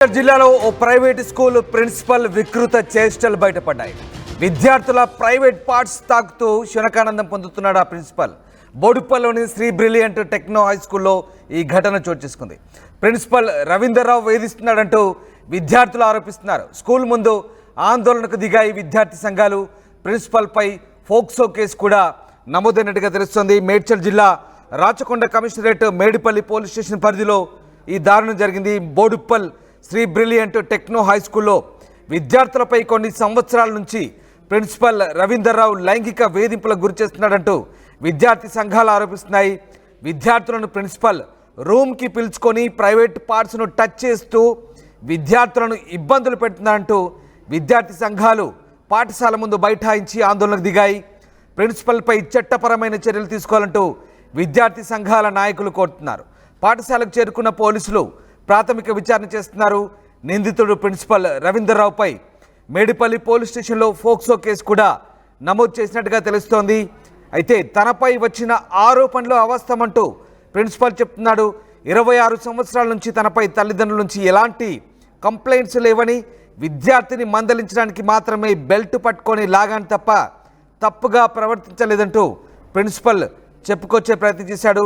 జిల్లాలో ఓ private school principal వికృత చేష్టలు బయటపడ్డాయి. విద్యార్థుల ప్రైవేట్ పార్ట్స్ తాకుతూ శునకానందం పొందుతున్నాడు ఆ ప్రిన్సిపల్. బోడుప్పల్లోని శ్రీ బ్రిలియంట్ టెక్నో హై స్కూల్లో ఈ ఘటన చోటు చేసుకుంది. ప్రిన్సిపల్ రవీందర్రావు వేధిస్తున్నాడంటూ విద్యార్థులు ఆరోపిస్తున్నారు. స్కూల్ ముందు ఆందోళనకు దిగాయి విద్యార్థి సంఘాలు. ప్రిన్సిపల్పై ఫోక్సో కేసు కూడా నమోదైనట్టుగా తెలుస్తోంది. మేడ్చల్ జిల్లా Rachakonda commissionerate Medipally police station పరిధిలో ఈ దారుణం జరిగింది. Boduppal Sri brilliant techno high స్కూల్లో విద్యార్థులపై కొన్ని సంవత్సరాల నుంచి ప్రిన్సిపల్ రవీందర్రావు లైంగిక వేధింపులకు గురి చేస్తున్నాడంటూ విద్యార్థి సంఘాలు ఆరోపిస్తున్నాయి. విద్యార్థులను ప్రిన్సిపల్ రూమ్కి పిలుచుకొని ప్రైవేట్ పార్ట్స్ను టచ్ చేస్తూ విద్యార్థులను ఇబ్బందులు పెడుతున్నారంటూ విద్యార్థి సంఘాలు పాఠశాల ముందు బైఠాయించి ఆందోళనకు దిగాయి. ప్రిన్సిపల్పై చట్టపరమైన చర్యలు తీసుకోవాలంటూ విద్యార్థి సంఘాల నాయకులు కోరుతున్నారు. పాఠశాలకు చేరుకున్న పోలీసులు ప్రాథమిక విచారణ చేస్తున్నారు. నిందితుడు ప్రిన్సిపల్ రవీందర్రావుపై మేడిపల్లి పోలీస్ స్టేషన్లో ఫోక్సో కేసు కూడా నమోదు చేసినట్టుగా తెలుస్తోంది. అయితే తనపై వచ్చిన ఆరోపణలు అవాస్తవమంటూ ప్రిన్సిపల్ చెప్తున్నాడు. 26 సంవత్సరాల నుంచి తనపై తల్లిదండ్రుల నుంచి ఎలాంటి కంప్లైంట్స్ లేవని, విద్యార్థిని మందలించడానికి మాత్రమే బెల్ట్ పట్టుకొని లాగాని తప్ప తప్పుగా ప్రవర్తించలేదంటూ ప్రిన్సిపల్ చెప్పుకొచ్చే ప్రయత్నం చేశాడు.